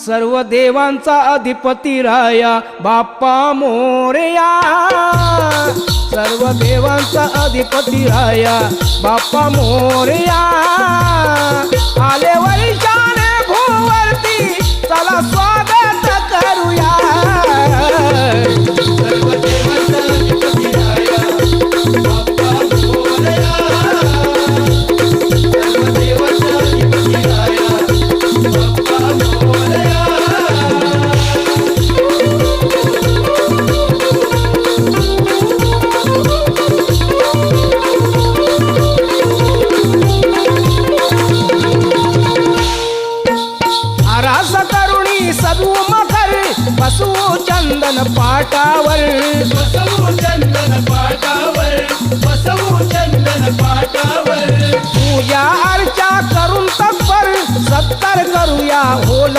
सर्व देवांचा अधिपती राया बाप्पा मोरया, सर्व देवांचा अधिपती राया बाप्पा मोरया, आले वर्षाने भूवरती चला स्वागत करूया, सर्व देवांचा अधिपती राया बाप्पा मोरया, सर्व देवांचा अधिपती राया बाप्पा मोरया. आरास करुणी सदू मकर बसू चंदन पाटावर, बसवू चंदन पाटावर, बसवू चंदन पाटावर. पूजा अर्चा करून तत्पर सत्कार करूया होल